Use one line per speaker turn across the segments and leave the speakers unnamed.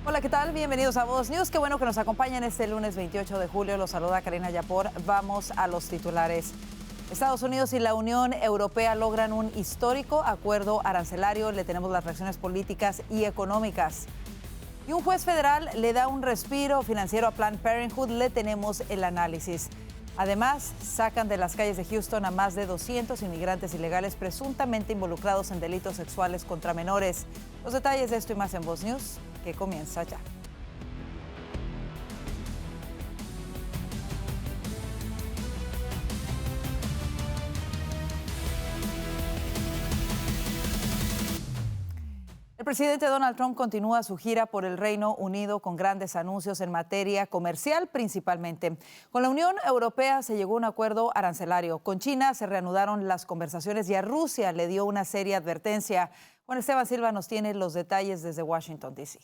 Hola, ¿qué tal? Bienvenidos a Voz News. Qué bueno que nos acompañan este lunes 28 de julio. Los saluda Karina Yapor. Vamos a los titulares. Estados Unidos y la Unión Europea logran un histórico acuerdo arancelario. Le tenemos las reacciones políticas y económicas. Y un juez federal le da un respiro financiero a Planned Parenthood. Le tenemos el análisis. Además, sacan de las calles de Houston a más de 200 inmigrantes ilegales presuntamente involucrados en delitos sexuales contra menores. Los detalles de esto y más en Voz News, que comienza ya. El presidente Donald Trump continúa su gira por el Reino Unido con grandes anuncios en materia comercial principalmente. Con la Unión Europea se llegó a un acuerdo arancelario. Con China se reanudaron las conversaciones y a Rusia le dio una seria advertencia. Juan Esteban Silva nos tiene los detalles desde Washington, D.C.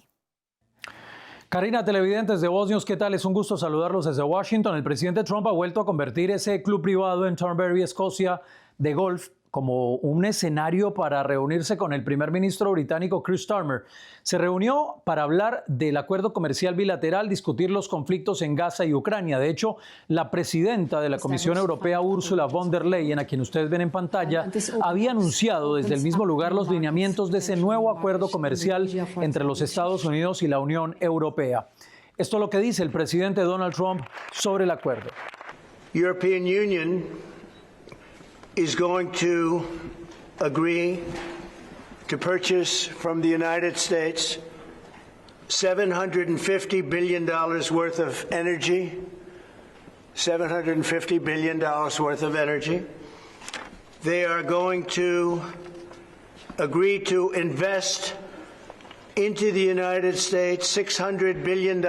Karina, televidentes de Voz News, ¿qué tal? Es un gusto saludarlos desde Washington. El presidente Trump ha vuelto a convertir ese club privado en Thornbury, Escocia, de golf, como un escenario para reunirse con el primer ministro británico Keir Starmer. Se reunió para hablar del acuerdo comercial bilateral, discutir los conflictos en Gaza y Ucrania. De hecho, la presidenta de la Comisión Europea, Ursula von der Leyen, a quien ustedes ven en pantalla, había anunciado desde el mismo lugar los lineamientos de ese nuevo acuerdo comercial entre los Estados Unidos y la Unión Europea. Esto es lo que dice el presidente Donald Trump sobre el acuerdo.
European Union is going to agree to purchase from the United States $750 billion worth of energy, $750 billion worth of energy. They are going to agree to invest into the United States $600 billion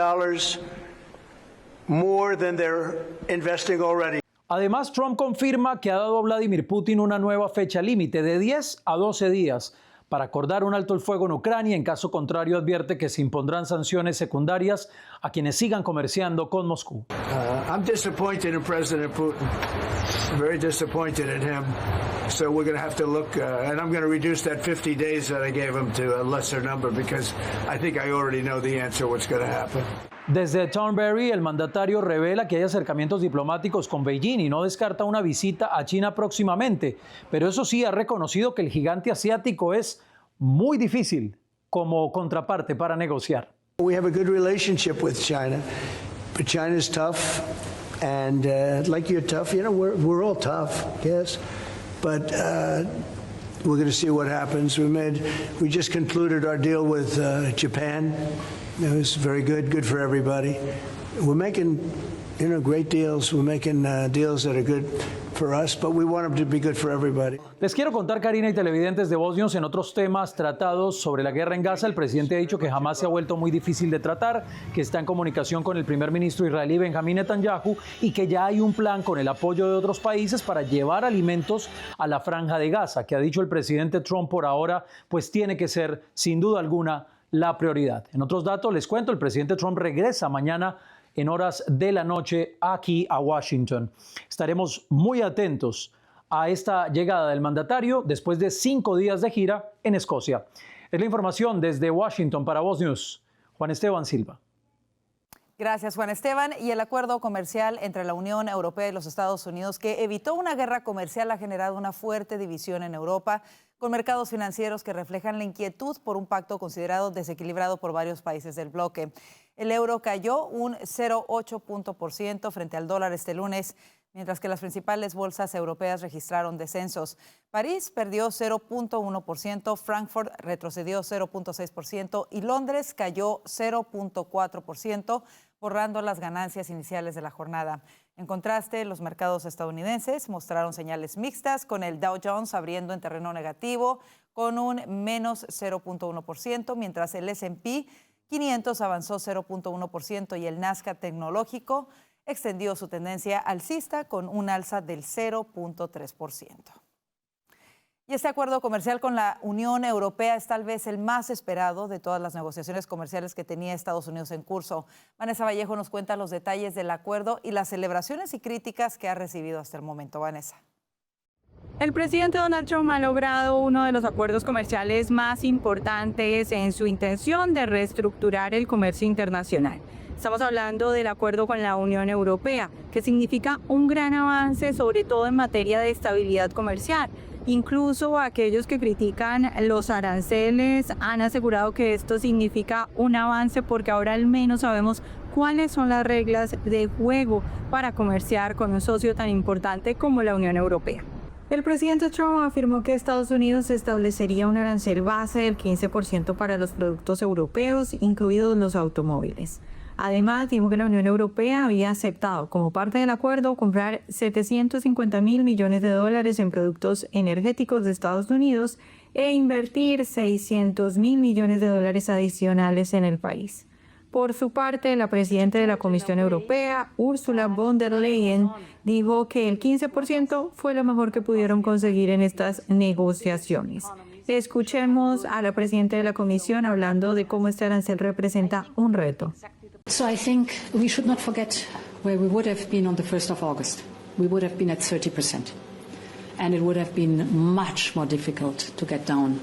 more than they're investing already.
Además, Trump confirma que ha dado a Vladimir Putin una nueva fecha límite de 10 a 12 días para acordar un alto el fuego en Ucrania. En caso contrario, advierte que se impondrán sanciones secundarias a quienes sigan comerciando con Moscú.
I'm disappointed in President Putin. Very disappointed in him. So we're going to have to look, and I'm going to reduce that 50 days that I gave him to a lesser number because I think I already know the answer what's going to happen.
Desde Thornbury, el mandatario revela que hay acercamientos diplomáticos con Beijing y no descarta una visita a China próximamente. Pero eso sí, ha reconocido que el gigante asiático es muy difícil como contraparte para negociar.
We have a good relationship with China, but China's tough, and like you're tough, you know, we're all tough, yes, but we're going to see what happens. We just concluded our deal with Japan. It was very good for everybody. We're making, you know, great deals. We're making deals that are good for us, but we want them to be good for everybody.
Les quiero contar, Karina y televidentes de Voz News, en otros temas tratados sobre la guerra en Gaza. El presidente ha dicho que jamás se ha vuelto muy difícil de tratar, que está en comunicación con el primer ministro israelí Benjamín Netanyahu y que ya hay un plan con el apoyo de otros países para llevar alimentos a la franja de Gaza, que ha dicho el presidente Trump por ahora, pues tiene que ser, sin duda alguna, la prioridad. En otros datos, les cuento, el presidente Trump regresa mañana en horas de la noche aquí a Washington. Estaremos muy atentos a esta llegada del mandatario después de 5 días de gira en Escocia. Es la información desde Washington para Voz News. Juan Esteban Silva.
Gracias, Juan Esteban. Y el acuerdo comercial entre la Unión Europea y los Estados Unidos, que evitó una guerra comercial, ha generado una fuerte división en Europa, con mercados financieros que reflejan la inquietud por un pacto considerado desequilibrado por varios países del bloque. El euro cayó un 0,8% frente al dólar este lunes, mientras que las principales bolsas europeas registraron descensos. París perdió 0,1%, Frankfurt retrocedió 0,6% y Londres cayó 0,4%, borrando las ganancias iniciales de la jornada. En contraste, los mercados estadounidenses mostraron señales mixtas, con el Dow Jones abriendo en terreno negativo con un menos 0,1%, mientras el S&P 500 avanzó 0,1% y el Nasdaq tecnológico extendió su tendencia alcista con un alza del 0,3%. Y este acuerdo comercial con la Unión Europea es tal vez el más esperado de todas las negociaciones comerciales que tenía Estados Unidos en curso. Vanessa Vallejo nos cuenta los detalles del acuerdo y las celebraciones y críticas que ha recibido hasta el momento. Vanessa.
El presidente Donald Trump ha logrado uno de los acuerdos comerciales más importantes en su intención de reestructurar el comercio internacional. Estamos hablando del acuerdo con la Unión Europea, que significa un gran avance, sobre todo en materia de estabilidad comercial. Incluso aquellos que critican los aranceles han asegurado que esto significa un avance porque ahora al menos sabemos cuáles son las reglas de juego para comerciar con un socio tan importante como la Unión Europea. El presidente Trump afirmó que Estados Unidos establecería un arancel base del 15% para los productos europeos, incluidos los automóviles. Además, dijo que la Unión Europea había aceptado, como parte del acuerdo, comprar $750 mil millones en productos energéticos de Estados Unidos e invertir $600 mil millones adicionales en el país. Por su parte, la presidenta de la Comisión Europea, Ursula von der Leyen, dijo que el 15% fue lo mejor que pudieron conseguir en estas negociaciones. Escuchemos a la presidenta de la Comisión hablando de cómo este arancel representa un reto.
So I think we should not forget where we would have been on the 1st of August. We would have been at 30%. And it would have been much more difficult to get down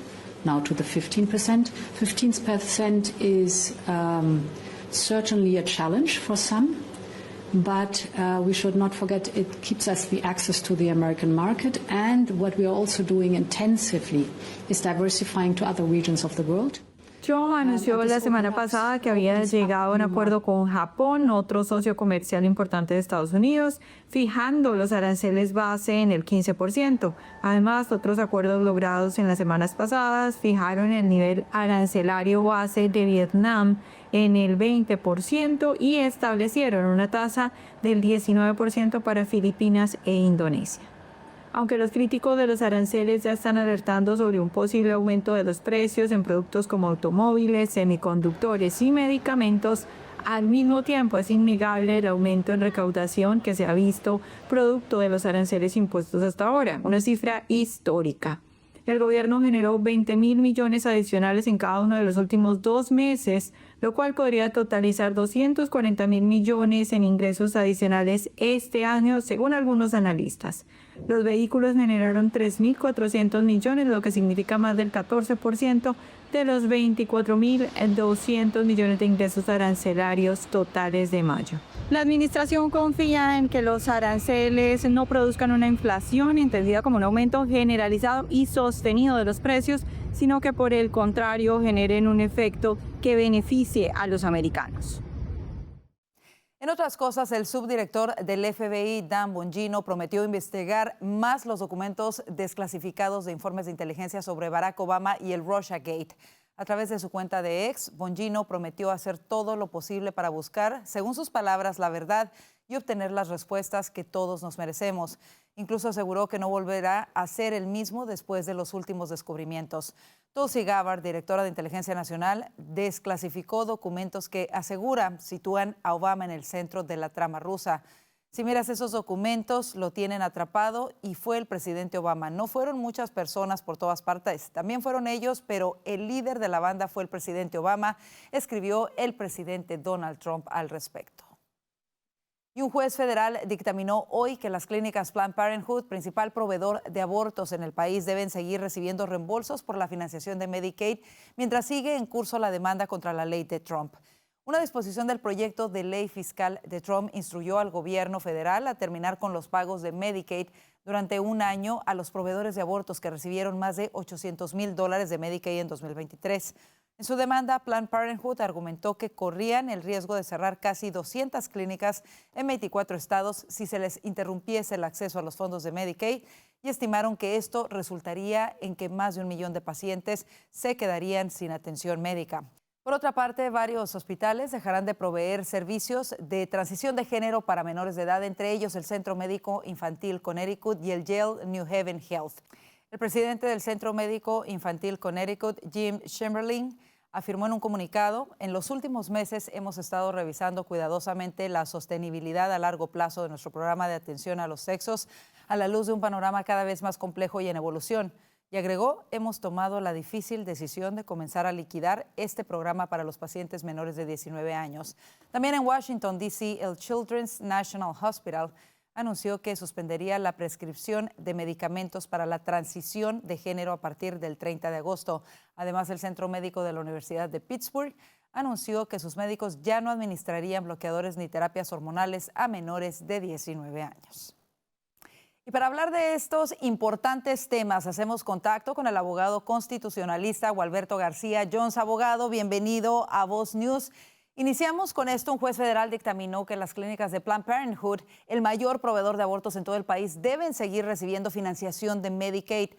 now to the 15%. 15% is certainly a challenge for some, but we should not forget it keeps us the access to the American market, and what we are also doing intensively is diversifying to other regions of the world.
Trump anunció la semana pasada que había llegado a un acuerdo con Japón, otro socio comercial importante de Estados Unidos, fijando los aranceles base en el 15%. Además, otros acuerdos logrados en las semanas pasadas fijaron el nivel arancelario base de Vietnam en el 20% y establecieron una tasa del 19% para Filipinas e Indonesia. Aunque los críticos de los aranceles ya están alertando sobre un posible aumento de los precios en productos como automóviles, semiconductores y medicamentos, al mismo tiempo es innegable el aumento en recaudación que se ha visto producto de los aranceles impuestos hasta ahora, una cifra histórica. El gobierno generó 20 mil millones adicionales en cada uno de los últimos 2 meses, lo cual podría totalizar 240 mil millones en ingresos adicionales este año, según algunos analistas. Los vehículos generaron 3.400 millones, lo que significa más del 14% de los 24.200 millones de ingresos arancelarios totales de mayo. La administración confía en que los aranceles no produzcan una inflación entendida como un aumento generalizado y sostenido de los precios, sino que por el contrario generen un efecto que beneficie a los americanos.
En otras cosas, el subdirector del FBI, Dan Bongino, prometió investigar más los documentos desclasificados de informes de inteligencia sobre Barack Obama y el Russiagate. A través de su cuenta de X, Bongino prometió hacer todo lo posible para buscar, según sus palabras, la verdad y obtener las respuestas que todos nos merecemos. Incluso aseguró que no volverá a ser el mismo después de los últimos descubrimientos. Tulsi Gabbard, directora de Inteligencia Nacional, desclasificó documentos que asegura sitúan a Obama en el centro de la trama rusa. Si miras esos documentos, lo tienen atrapado y fue el presidente Obama. No fueron muchas personas por todas partes, también fueron ellos, pero el líder de la banda fue el presidente Obama, escribió el presidente Donald Trump al respecto. Y un juez federal dictaminó hoy que las clínicas Planned Parenthood, principal proveedor de abortos en el país, deben seguir recibiendo reembolsos por la financiación de Medicaid mientras sigue en curso la demanda contra la ley de Trump. Una disposición del proyecto de ley fiscal de Trump instruyó al gobierno federal a terminar con los pagos de Medicaid durante un año a los proveedores de abortos que recibieron más de $800,000 de Medicaid en 2023. En su demanda, Planned Parenthood argumentó que corrían el riesgo de cerrar casi 200 clínicas en 24 estados si se les interrumpiese el acceso a los fondos de Medicaid y estimaron que esto resultaría en que más de 1 millón de pacientes se quedarían sin atención médica. Por otra parte, varios hospitales dejarán de proveer servicios de transición de género para menores de edad, entre ellos el Centro Médico Infantil Connecticut y el Yale New Haven Health. El presidente del Centro Médico Infantil Connecticut, Jim Chamberlain, afirmó en un comunicado: en los últimos meses hemos estado revisando cuidadosamente la sostenibilidad a largo plazo de nuestro programa de atención a los sexos a la luz de un panorama cada vez más complejo y en evolución. Y agregó, hemos tomado la difícil decisión de comenzar a liquidar este programa para los pacientes menores de 19 años. También en Washington, D.C., el Children's National Hospital anunció que suspendería la prescripción de medicamentos para la transición de género a partir del 30 de agosto. Además, el Centro Médico de la Universidad de Pittsburgh anunció que sus médicos ya no administrarían bloqueadores ni terapias hormonales a menores de 19 años. Y para hablar de estos importantes temas, hacemos contacto con el abogado constitucionalista Gualberto García Jones. Abogado, bienvenido a Voz News. Iniciamos con esto. Un juez federal dictaminó que las clínicas de Planned Parenthood, el mayor proveedor de abortos en todo el país, deben seguir recibiendo financiación de Medicaid.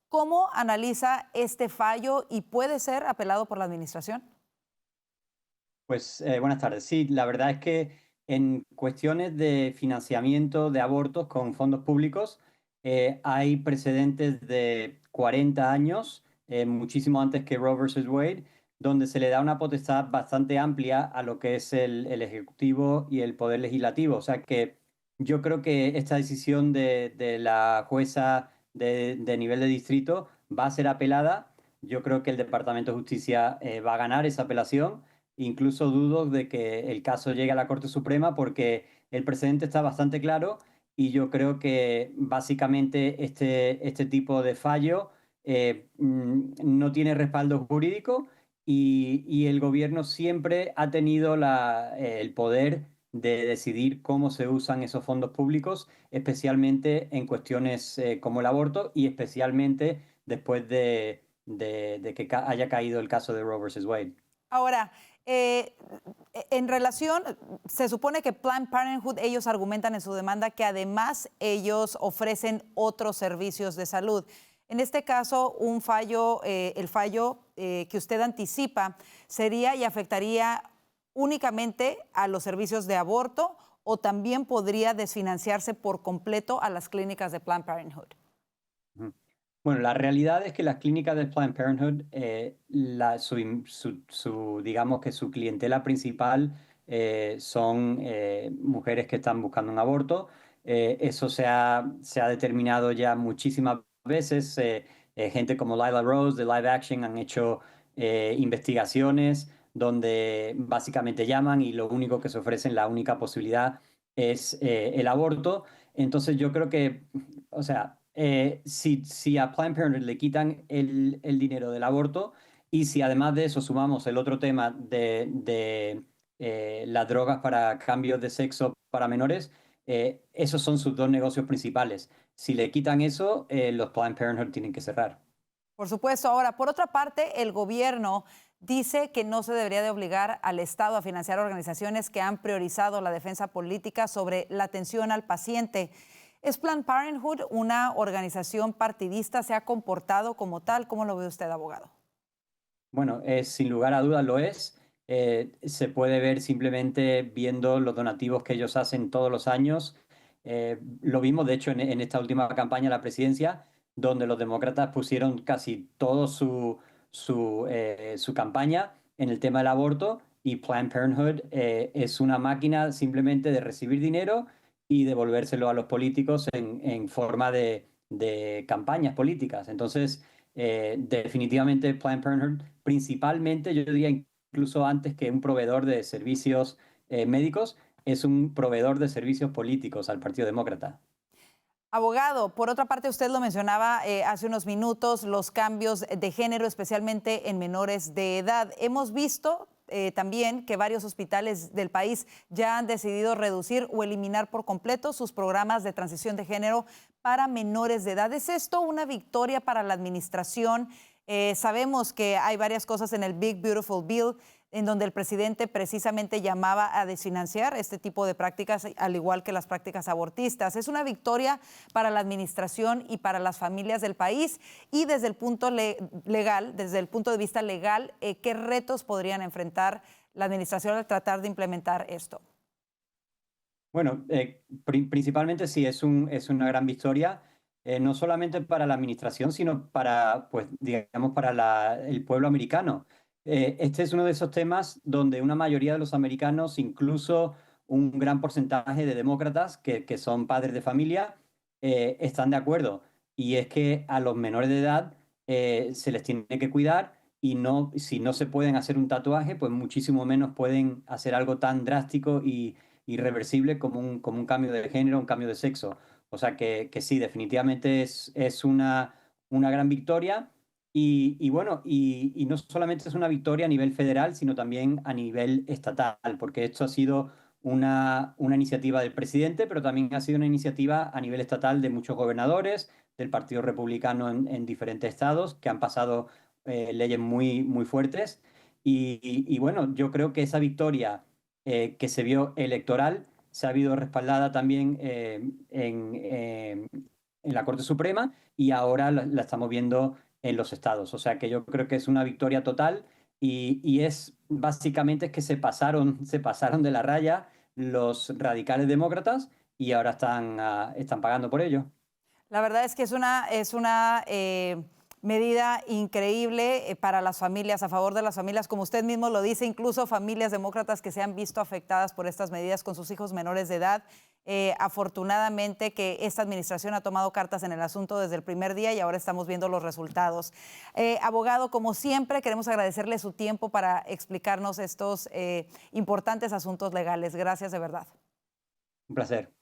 ¿Cómo analiza este fallo y puede ser apelado por la administración?
Pues buenas tardes. Sí, la verdad es que en cuestiones de financiamiento de abortos con fondos públicos hay precedentes de 40 años, muchísimo antes que Roe versus Wade, donde se le da una potestad bastante amplia a lo que es el Ejecutivo y el Poder Legislativo. O sea que yo creo que esta decisión de la jueza de nivel de distrito va a ser apelada. Yo creo que el Departamento de Justicia va a ganar esa apelación. Incluso dudo de que el caso llegue a la Corte Suprema porque el precedente está bastante claro y yo creo que básicamente este tipo de fallo no tiene respaldo jurídico y el gobierno siempre ha tenido el poder de decidir cómo se usan esos fondos públicos, especialmente en cuestiones como el aborto y especialmente después de que haya caído el caso de Roe versus Wade.
Ahora, en relación, se supone que Planned Parenthood, ellos argumentan en su demanda que además ellos ofrecen otros servicios de salud. En este caso, el fallo que usted anticipa sería y afectaría únicamente a los servicios de aborto o también podría desfinanciarse por completo a las clínicas de Planned Parenthood.
Bueno, la realidad es que las clínicas de Planned Parenthood, digamos que su clientela principal son mujeres que están buscando un aborto. Eso se ha determinado ya muchísimas veces. Gente como Lila Rose de Live Action han hecho investigaciones donde básicamente llaman y lo único que se ofrecen, la única posibilidad es el aborto. Entonces yo creo que, o sea, si a Planned Parenthood le quitan el dinero del aborto y si además de eso sumamos el otro tema de las drogas para cambios de sexo para menores, esos son sus dos negocios principales. Si le quitan eso, los Planned Parenthood tienen que cerrar.
Por supuesto. Ahora, por otra parte, el gobierno dice que no se debería de obligar al Estado a financiar organizaciones que han priorizado la defensa política sobre la atención al paciente. ¿Es Planned Parenthood una organización partidista? ¿Se ha comportado como tal? ¿Cómo lo ve usted, abogado?
Bueno, sin lugar a dudas lo es. Se puede ver simplemente viendo los donativos que ellos hacen todos los años. Lo vimos, de hecho, en esta última campaña a la presidencia, donde los demócratas pusieron casi toda su campaña en el tema del aborto y Planned Parenthood es una máquina simplemente de recibir dinero y devolvérselo a los políticos en forma de campañas políticas. Entonces, definitivamente Planned Parenthood, principalmente, yo diría incluso antes que un proveedor de servicios médicos, es un proveedor de servicios políticos al Partido Demócrata.
Abogado, por otra parte, usted lo mencionaba hace unos minutos, los cambios de género, especialmente en menores de edad. Hemos visto también que varios hospitales del país ya han decidido reducir o eliminar por completo sus programas de transición de género para menores de edad. ¿Es esto una victoria para la administración? Sabemos que hay varias cosas en el Big Beautiful Bill en donde el presidente precisamente llamaba a desfinanciar este tipo de prácticas, al igual que las prácticas abortistas. Es una victoria para la administración y para las familias del país. Y desde el punto legal, desde el punto de vista legal, ¿qué retos podrían enfrentar la administración al tratar de implementar esto?
Bueno, principalmente sí, es una gran victoria, no solamente para la administración, sino para, pues, digamos, para el pueblo americano. Este es uno de esos temas donde una mayoría de los americanos, incluso un gran porcentaje de demócratas que son padres de familia, están de acuerdo. Y es que a los menores de edad se les tiene que cuidar y si no se pueden hacer un tatuaje, pues muchísimo menos pueden hacer algo tan drástico y irreversible como un cambio de género, un cambio de sexo. O sea que sí, definitivamente es una gran victoria. Bueno, y no solamente es una victoria a nivel federal, sino también a nivel estatal, porque esto ha sido una iniciativa del presidente, pero también ha sido una iniciativa a nivel estatal de muchos gobernadores del Partido Republicano en diferentes estados que han pasado leyes muy fuertes. Bueno, yo creo que esa victoria que se vio electoral se ha habido respaldada también en la Corte Suprema y ahora la estamos viendo en los estados. O sea que yo creo que es una victoria total y es básicamente es que se pasaron de la raya los radicales demócratas y ahora están pagando por ello.
La verdad es que es una medida increíble para las familias, a favor de las familias, como usted mismo lo dice, incluso familias demócratas que se han visto afectadas por estas medidas con sus hijos menores de edad. Afortunadamente que esta administración ha tomado cartas en el asunto desde el primer día y ahora estamos viendo los resultados. Abogado, como siempre, queremos agradecerle su tiempo para explicarnos estos importantes asuntos legales. Gracias de verdad.
Un placer.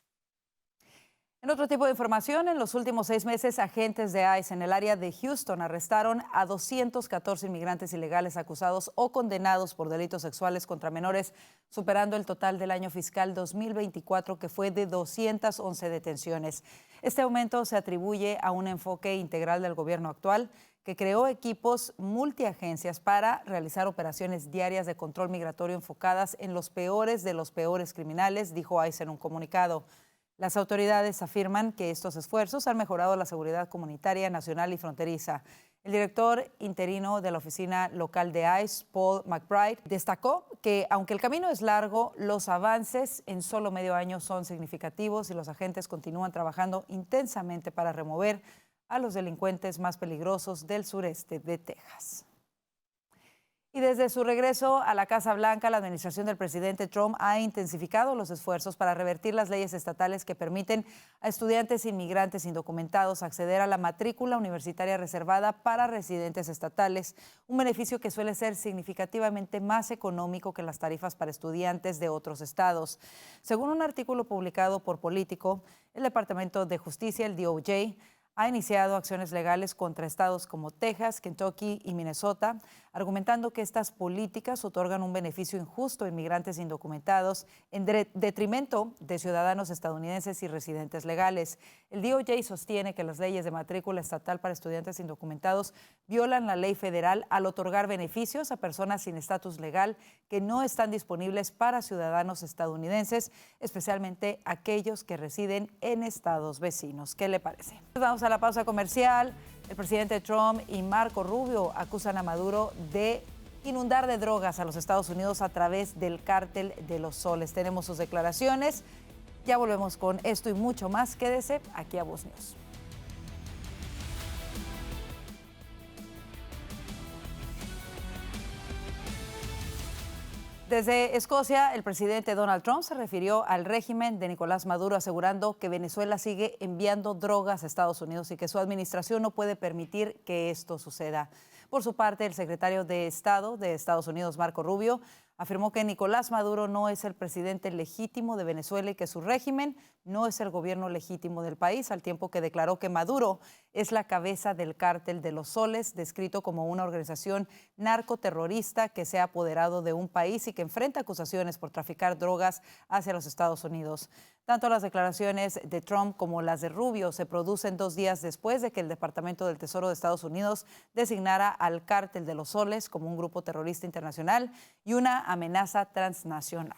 En otro tipo de información, en los últimos 6 meses, agentes de ICE en el área de Houston arrestaron a 214 inmigrantes ilegales acusados o condenados por delitos sexuales contra menores, superando el total del año fiscal 2024, que fue de 211 detenciones. Este aumento se atribuye a un enfoque integral del gobierno actual, que creó equipos multiagencias para realizar operaciones diarias de control migratorio enfocadas en los peores de los peores criminales, dijo ICE en un comunicado. Las autoridades afirman que estos esfuerzos han mejorado la seguridad comunitaria, nacional y fronteriza. El director interino de la oficina local de ICE, Paul McBride, destacó que aunque el camino es largo, los avances en solo medio año son significativos y los agentes continúan trabajando intensamente para remover a los delincuentes más peligrosos del sureste de Texas. Y desde su regreso a la Casa Blanca, la administración del presidente Trump ha intensificado los esfuerzos para revertir las leyes estatales que permiten a estudiantes inmigrantes indocumentados acceder a la matrícula universitaria reservada para residentes estatales, un beneficio que suele ser significativamente más económico que las tarifas para estudiantes de otros estados. Según un artículo publicado por Político, el Departamento de Justicia, el DOJ, ha iniciado acciones legales contra estados como Texas, Kentucky y Minnesota, argumentando que estas políticas otorgan un beneficio injusto a inmigrantes indocumentados en detrimento de ciudadanos estadounidenses y residentes legales. El DOJ sostiene que las leyes de matrícula estatal para estudiantes indocumentados violan la ley federal al otorgar beneficios a personas sin estatus legal que no están disponibles para ciudadanos estadounidenses, especialmente aquellos que residen en estados vecinos. ¿Qué le parece? Vamos a la pausa comercial. El presidente Trump y Marco Rubio acusan a Maduro de inundar de drogas a los Estados Unidos a través del cártel de los soles. Tenemos sus declaraciones. Ya volvemos con esto y mucho más. Quédese aquí a Voz News. Desde Escocia, el presidente Donald Trump se refirió al régimen de Nicolás Maduro, asegurando que Venezuela sigue enviando drogas a Estados Unidos y que su administración no puede permitir que esto suceda. Por su parte, el secretario de Estado de Estados Unidos, Marco Rubio, afirmó que Nicolás Maduro no es el presidente legítimo de Venezuela y que su régimen no es el gobierno legítimo del país, al tiempo que declaró que Maduro es la cabeza del cártel de los soles, descrito como una organización narcoterrorista que se ha apoderado de un país y que enfrenta acusaciones por traficar drogas hacia los Estados Unidos. Tanto las declaraciones de Trump como las de Rubio se producen 2 días después de que el Departamento del Tesoro de Estados Unidos designara al cártel de los soles como un grupo terrorista internacional y una amenaza transnacional.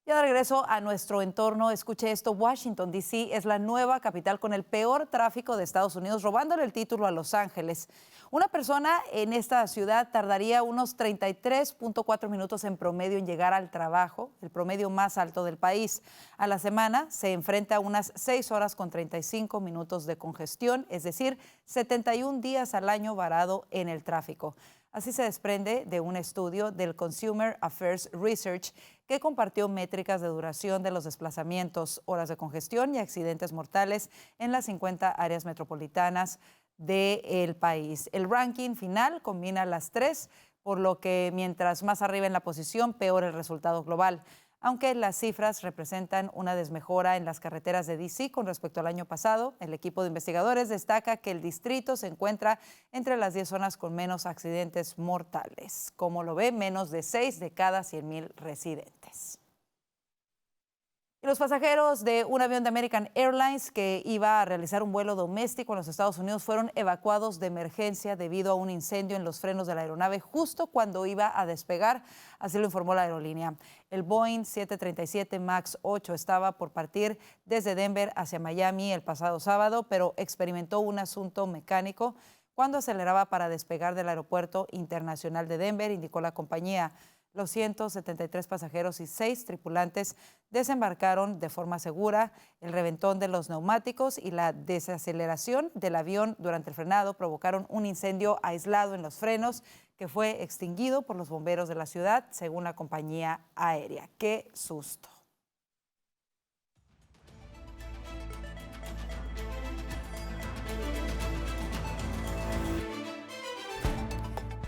Ya de regreso a nuestro entorno, escuche esto: Washington, D.C. es la nueva capital con el peor tráfico de Estados Unidos, robándole el título a Los Ángeles. Una persona en esta ciudad tardaría unos 33.4 minutos en promedio en llegar al trabajo, el promedio más alto del país. A la semana se enfrenta a unas 6 horas con 35 minutos de congestión, es decir, 71 días al año varado en el tráfico. Así se desprende de un estudio del Consumer Affairs Research que compartió métricas de duración de los desplazamientos, horas de congestión y accidentes mortales en las 50 áreas metropolitanas del país. El ranking final combina las tres, por lo que mientras más arriba en la posición, peor el resultado global. Aunque las cifras representan una desmejora en las carreteras de D.C. con respecto al año pasado, el equipo de investigadores destaca que el distrito se encuentra entre las 10 zonas con menos accidentes mortales. Como lo ve, menos de 6 de cada 100,000 residentes. Y los pasajeros de un avión de American Airlines que iba a realizar un vuelo doméstico en los Estados Unidos fueron evacuados de emergencia debido a un incendio en los frenos de la aeronave justo cuando iba a despegar, así lo informó la aerolínea. El Boeing 737 MAX 8 estaba por partir desde Denver hacia Miami el pasado sábado, pero experimentó un asunto mecánico cuando aceleraba para despegar del Aeropuerto Internacional de Denver, indicó la compañía. Los 173 pasajeros y 6 tripulantes desembarcaron de forma segura. El reventón de los neumáticos y la desaceleración del avión durante el frenado provocaron un incendio aislado en los frenos que fue extinguido por los bomberos de la ciudad, según la compañía aérea. ¡Qué susto!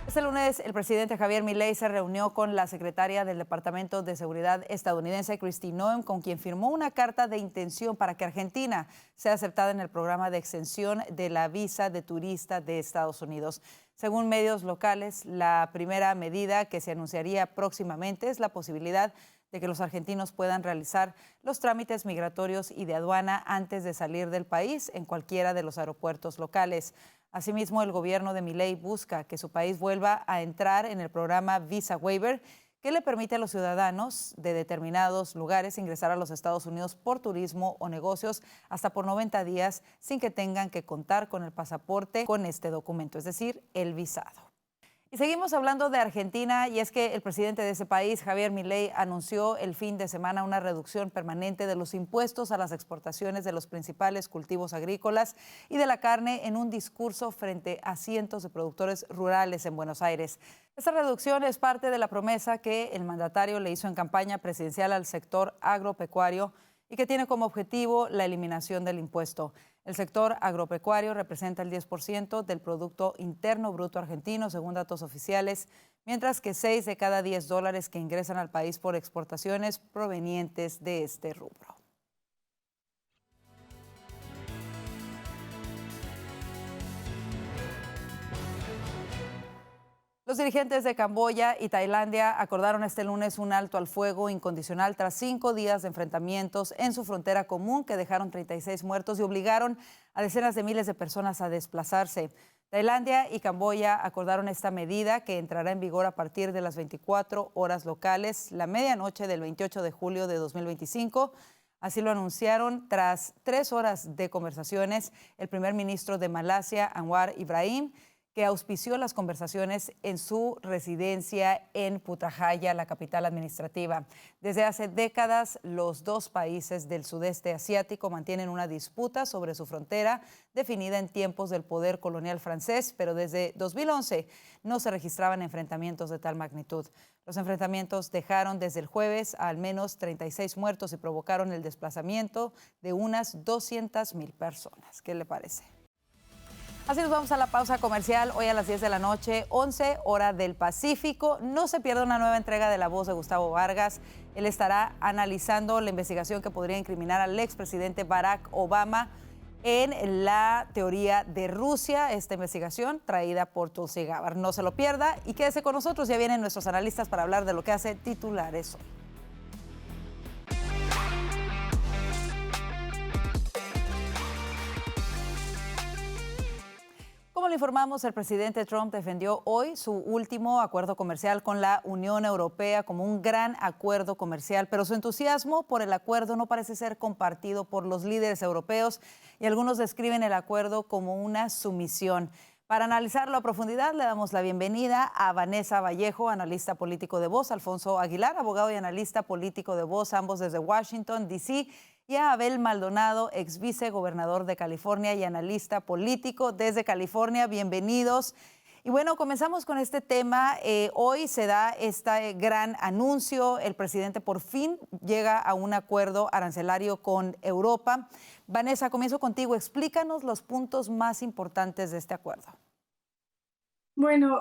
Este lunes, el presidente Javier Milei se reunió con la secretaria del Departamento de Seguridad estadounidense, Kristi Noem, con quien firmó una carta de intención para que Argentina sea aceptada en el programa de exención de la visa de turista de Estados Unidos. Según medios locales, la primera medida que se anunciaría próximamente es la posibilidad de que los argentinos puedan realizar los trámites migratorios y de aduana antes de salir del país en cualquiera de los aeropuertos locales. Asimismo, el gobierno de Milei busca que su país vuelva a entrar en el programa Visa Waiver, que le permite a los ciudadanos de determinados lugares ingresar a los Estados Unidos por turismo o negocios hasta por 90 días sin que tengan que contar con el pasaporte con este documento, es decir, el visado. Y seguimos hablando de Argentina, y es que el presidente de ese país, Javier Milei, anunció el fin de semana una reducción permanente de los impuestos a las exportaciones de los principales cultivos agrícolas y de la carne en un discurso frente a cientos de productores rurales en Buenos Aires. Esta reducción es parte de la promesa que el mandatario le hizo en campaña presidencial al sector agropecuario y que tiene como objetivo la eliminación del impuesto. El sector agropecuario representa el 10% del Producto Interno Bruto argentino, según datos oficiales, mientras que 6 de cada 10 dólares que ingresan al país por exportaciones provenientes de este rubro. Los dirigentes de Camboya y Tailandia acordaron este lunes un alto al fuego incondicional tras 5 días de enfrentamientos en su frontera común que dejaron 36 muertos y obligaron a decenas de miles de personas a desplazarse. Tailandia y Camboya acordaron esta medida que entrará en vigor a partir de las 24 horas locales, la medianoche del 28 de julio de 2025. Así lo anunciaron tras 3 horas de conversaciones el primer ministro de Malasia, Anwar Ibrahim, que auspició las conversaciones en su residencia en Putrajaya, la capital administrativa. Desde hace décadas, los dos países del sudeste asiático mantienen una disputa sobre su frontera, definida en tiempos del poder colonial francés, pero desde 2011 no se registraban enfrentamientos de tal magnitud. Los enfrentamientos dejaron desde el jueves a al menos 36 muertos y provocaron el desplazamiento de unas 200,000 personas. ¿Qué le parece? Así nos vamos a la pausa comercial hoy a las 10 de la noche, 11 hora del Pacífico. No se pierda una nueva entrega de La Voz de Gustavo Vargas. Él estará analizando la investigación que podría incriminar al expresidente Barack Obama en la teoría de Rusia, esta investigación traída por Tulsi Gabbard. No se lo pierda y quédese con nosotros. Ya vienen nuestros analistas para hablar de lo que hace titulares hoy. Como le informamos, el presidente Trump defendió hoy su último acuerdo comercial con la Unión Europea como un gran acuerdo comercial, pero su entusiasmo por el acuerdo no parece ser compartido por los líderes europeos y algunos describen el acuerdo como una sumisión. Para analizarlo a profundidad, le damos la bienvenida a Vanessa Vallejo, analista político de Voz, Alfonso Aguilar, abogado y analista político de Voz, ambos desde Washington, D.C., y a Abel Maldonado, ex vicegobernador de California y analista político desde California. Bienvenidos. Y bueno, comenzamos con este tema. Hoy se da este gran anuncio. El presidente por fin llega a un acuerdo arancelario con Europa. Vanessa, comienzo contigo. Explícanos los puntos más importantes de este acuerdo.
Bueno,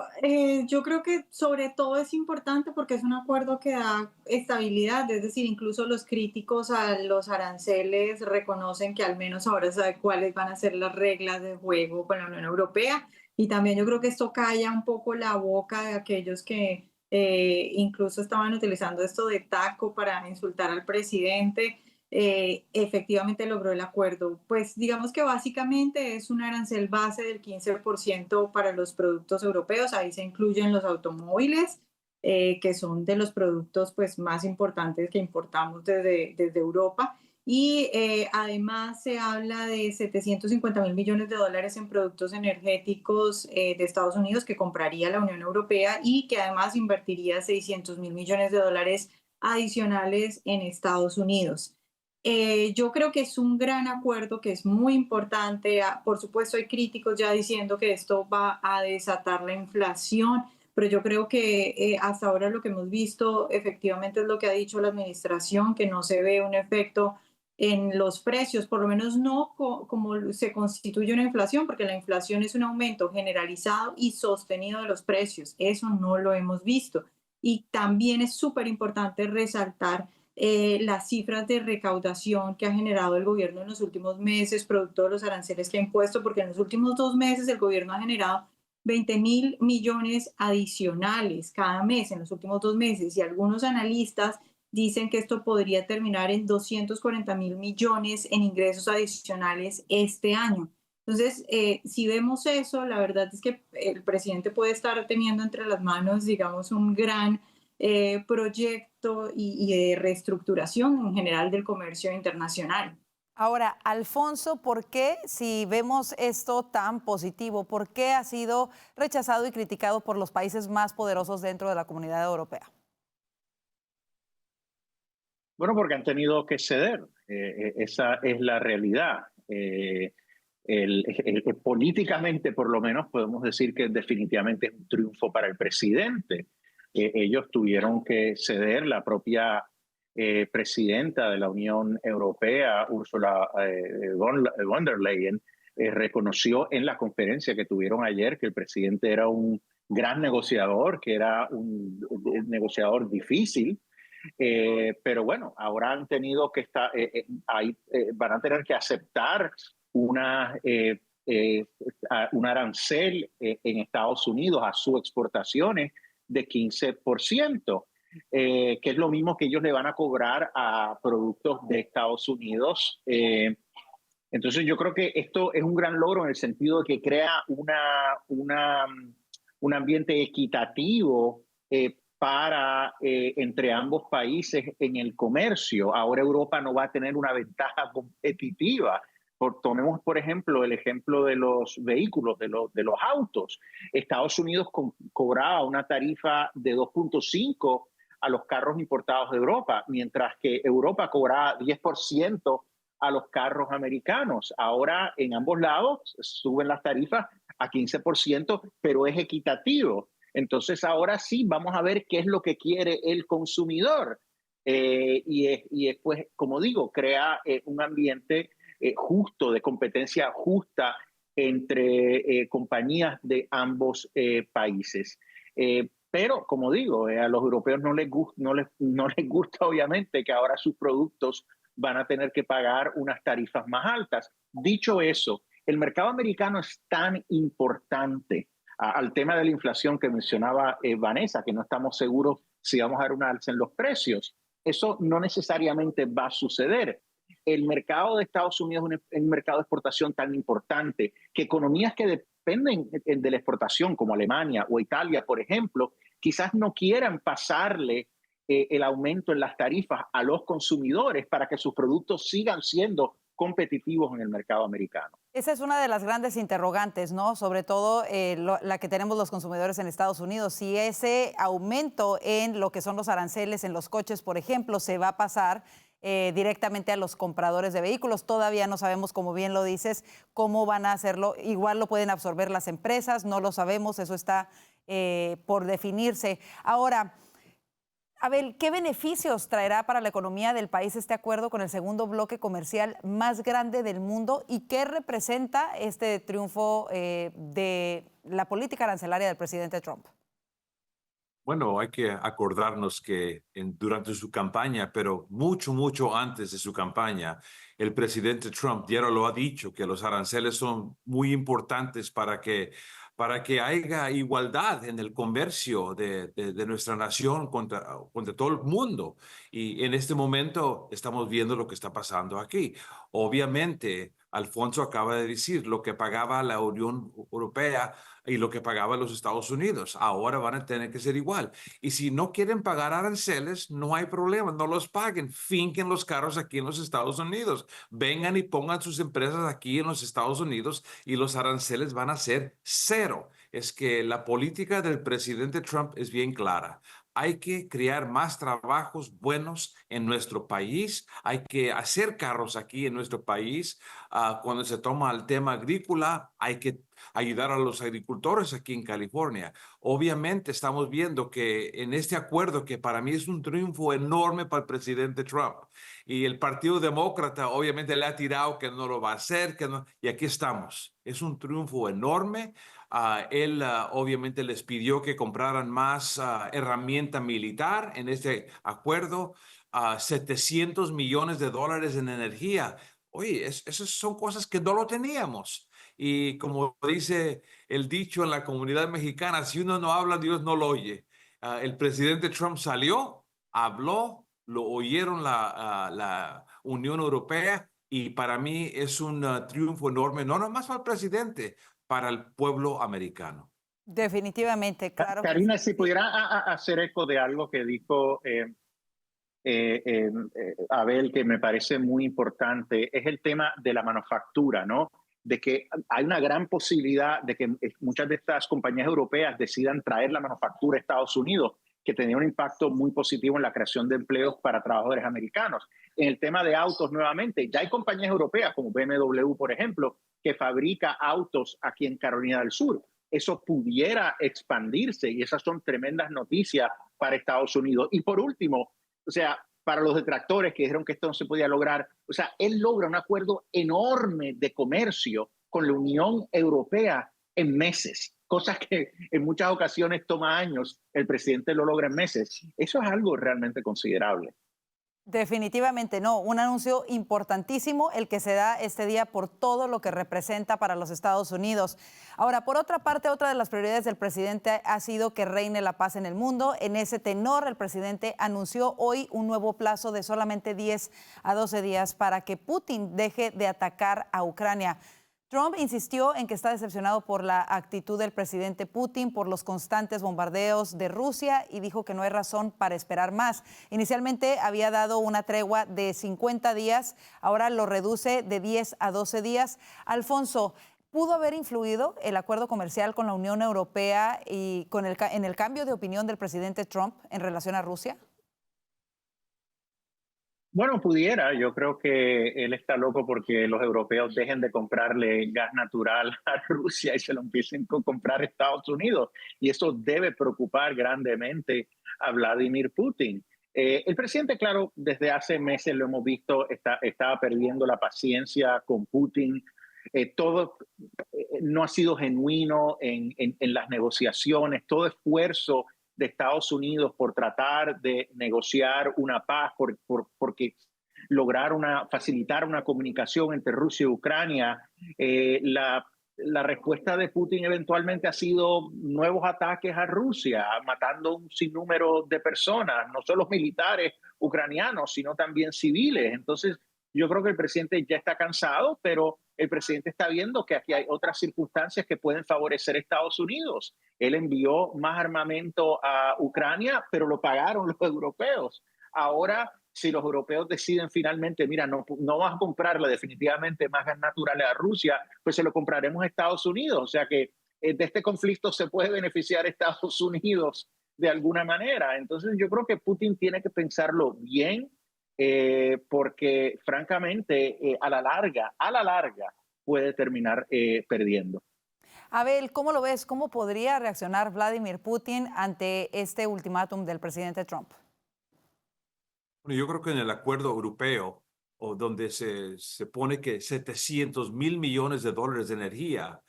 yo creo que sobre todo es importante porque es un acuerdo que da estabilidad, es decir, incluso los críticos a los aranceles reconocen que al menos ahora sabe cuáles van a ser las reglas de juego con la Unión Europea y también yo creo que esto calla un poco la boca de aquellos que incluso estaban utilizando esto de taco para insultar al presidente. Efectivamente logró el acuerdo. Pues digamos que básicamente es un arancel base del 15% para los productos europeos, ahí se incluyen los automóviles, que son de los productos pues, más importantes que importamos desde Europa. Y además se habla de 750.000 millones de dólares en productos energéticos de Estados Unidos que compraría la Unión Europea y que además invertiría 600.000 millones de dólares adicionales en Estados Unidos. Yo creo que es un gran acuerdo, que es muy importante. Por supuesto, hay críticos ya diciendo que esto va a desatar la inflación, pero yo creo que hasta ahora lo que hemos visto efectivamente es lo que ha dicho la administración, que no se ve un efecto en los precios, por lo menos no como se constituye una inflación, porque la inflación es un aumento generalizado y sostenido de los precios. Eso no lo hemos visto. Y también es súper importante resaltar las cifras de recaudación que ha generado el gobierno en los últimos meses, producto de los aranceles que ha impuesto, porque en los últimos 2 meses el gobierno ha generado 20.000 millones adicionales cada mes en los últimos 2 meses y algunos analistas dicen que esto podría terminar en 240.000 millones en ingresos adicionales este año. Entonces, si vemos eso, la verdad es que el presidente puede estar teniendo entre las manos, digamos, un gran proyecto y de reestructuración en general del comercio internacional.
Ahora, Alfonso, ¿por qué, si vemos esto tan positivo, por qué ha sido rechazado y criticado por los países más poderosos dentro de la Comunidad Europea?
Bueno, porque han tenido que ceder. Esa es la realidad. Políticamente, por lo menos, podemos decir que definitivamente es un triunfo para el presidente. Ellos tuvieron que ceder. La propia presidenta de la Unión Europea, Ursula von der Leyen, reconoció en la conferencia que tuvieron ayer que el presidente era un gran negociador, que era un negociador difícil. Pero bueno, ahora han tenido que estar, van a tener que aceptar un arancel en Estados Unidos a sus exportaciones de 15%, que es lo mismo que ellos le van a cobrar a productos de Estados Unidos. Entonces yo creo que esto es un gran logro en el sentido de que crea un ambiente equitativo para entre ambos países en el comercio. Ahora Europa no va a tener una ventaja competitiva. Tomemos, por ejemplo, el ejemplo de los vehículos, de los autos. Estados Unidos cobraba una tarifa de 2.5 a los carros importados de Europa, mientras que Europa cobraba 10% a los carros americanos. Ahora en ambos lados suben las tarifas a 15%, pero es equitativo. Entonces ahora sí vamos a ver qué es lo que quiere el consumidor. Y pues, como digo, crea un ambiente justo, de competencia justa entre compañías de ambos países. Pero, como digo, a los europeos no les gusta, obviamente, que ahora sus productos van a tener que pagar unas tarifas más altas. Dicho eso, el mercado americano es tan importante al tema de la inflación que mencionaba Vanessa, que no estamos seguros si vamos a dar una alza en los precios. Eso no necesariamente va a suceder. El mercado de Estados Unidos es un mercado de exportación tan importante que economías que dependen de la exportación, como Alemania o Italia, por ejemplo, quizás no quieran pasarle el aumento en las tarifas a los consumidores para que sus productos sigan siendo competitivos en el mercado americano.
Esa es una de las grandes interrogantes, ¿no? Sobre todo la que tenemos los consumidores en Estados Unidos. Si ese aumento en lo que son los aranceles en los coches, por ejemplo, se va a pasar directamente a los compradores de vehículos. Todavía no sabemos, como bien lo dices, cómo van a hacerlo. Igual lo pueden absorber las empresas, no lo sabemos, eso está por definirse. Ahora, Abel, ¿qué beneficios traerá para la economía del país este acuerdo con el segundo bloque comercial más grande del mundo? ¿Y qué representa este triunfo de la política arancelaria del presidente Trump?
Bueno, hay que acordarnos que durante su campaña, pero mucho antes de su campaña, el presidente Trump ya lo ha dicho, que los aranceles son muy importantes para que haya igualdad en el comercio de nuestra nación contra todo el mundo. Y en este momento estamos viendo lo que está pasando aquí. Obviamente, Alfonso acaba de decir lo que pagaba la Unión Europea y lo que pagaban los Estados Unidos. Ahora van a tener que ser igual. Y si no quieren pagar aranceles, no hay problema, no los paguen. Finquen los carros aquí en los Estados Unidos. Vengan y pongan sus empresas aquí en los Estados Unidos y los aranceles van a ser cero. Es que la política del presidente Trump es bien clara. Hay que crear más trabajos buenos en nuestro país. Hay que hacer carros aquí en nuestro país. Cuando se toma el tema agrícola, hay que ayudar a los agricultores aquí en California. Obviamente estamos viendo que en este acuerdo, que para mí es un triunfo enorme para el presidente Trump, y el Partido Demócrata obviamente le ha tirado que no lo va a hacer, que no, y aquí estamos. Es un triunfo enorme. Él obviamente les pidió que compraran más herramienta militar en este acuerdo, $700 millones en energía. Oye, esas son cosas que no lo teníamos. Y como dice el dicho en la comunidad mexicana, si uno no habla, Dios no lo oye. El presidente Trump salió, habló, lo oyeron la Unión Europea y para mí es un triunfo enorme, no nomás para el presidente, para el pueblo americano.
Definitivamente, claro.
Karina, si pudiera hacer eco de algo que dijo Abel, que me parece muy importante, es el tema de la manufactura, ¿no? De que hay una gran posibilidad de que muchas de estas compañías europeas decidan traer la manufactura a Estados Unidos, que tendría un impacto muy positivo en la creación de empleos para trabajadores americanos. En el tema de autos, nuevamente, ya hay compañías europeas como BMW, por ejemplo, que fabrica autos aquí en Carolina del Sur. Eso pudiera expandirse y esas son tremendas noticias para Estados Unidos. Y por último, o sea, para los detractores que dijeron que esto no se podía lograr, o sea, él logra un acuerdo enorme de comercio con la Unión Europea en meses, cosas que en muchas ocasiones toma años, el presidente lo logra en meses. Eso es algo realmente considerable.
Definitivamente no, un anuncio importantísimo el que se da este día por todo lo que representa para los Estados Unidos. Ahora, por otra parte, otra de las prioridades del presidente ha sido que reine la paz en el mundo. En ese tenor, el presidente anunció hoy un nuevo plazo de solamente 10 a 12 días para que Putin deje de atacar a Ucrania. Trump insistió en que está decepcionado por la actitud del presidente Putin, por los constantes bombardeos de Rusia y dijo que no hay razón para esperar más. Inicialmente había dado una tregua de 50 días, ahora lo reduce de 10 a 12 días. Alfonso, ¿pudo haber influido el acuerdo comercial con la Unión Europea y en el cambio de opinión del presidente Trump en relación a Rusia?
Bueno, pudiera. Yo creo que él está loco porque los europeos dejen de comprarle gas natural a Rusia y se lo empiecen a comprar a Estados Unidos. Y eso debe preocupar grandemente a Vladimir Putin. El presidente, claro, desde hace meses lo hemos visto, estaba perdiendo la paciencia con Putin. Todo no ha sido genuino en las negociaciones, todo esfuerzo de Estados Unidos por tratar de negociar una paz, porque lograr facilitar una comunicación entre Rusia y Ucrania. La respuesta de Putin eventualmente ha sido nuevos ataques a Rusia, matando un sinnúmero de personas, no solo militares ucranianos, sino también civiles. Entonces, yo creo que el presidente ya está cansado, pero el presidente está viendo que aquí hay otras circunstancias que pueden favorecer a Estados Unidos. Él envió más armamento a Ucrania, pero lo pagaron los europeos. Ahora, si los europeos deciden finalmente, mira, no vas a comprarle definitivamente más gas naturales a Rusia, pues se lo compraremos a Estados Unidos. O sea que de este conflicto se puede beneficiar a Estados Unidos de alguna manera. Entonces yo creo que Putin tiene que pensarlo bien, porque francamente a la larga puede terminar perdiendo.
Abel, ¿cómo lo ves? ¿Cómo podría reaccionar Vladimir Putin ante este ultimátum del presidente Trump?
Bueno, yo creo que en el acuerdo europeo, o donde se pone que 700.000 millones de dólares de energía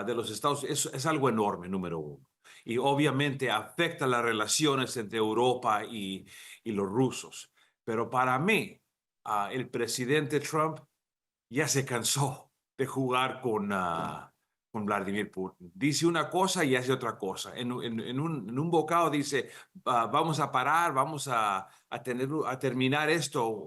de los Estados Unidos, es algo enorme, número uno. Y obviamente afecta las relaciones entre Europa y los rusos. Pero para mí, el presidente Trump ya se cansó de jugar con Vladimir Putin. Dice una cosa y hace otra cosa. En un bocado dice, vamos a parar, vamos a terminar esto,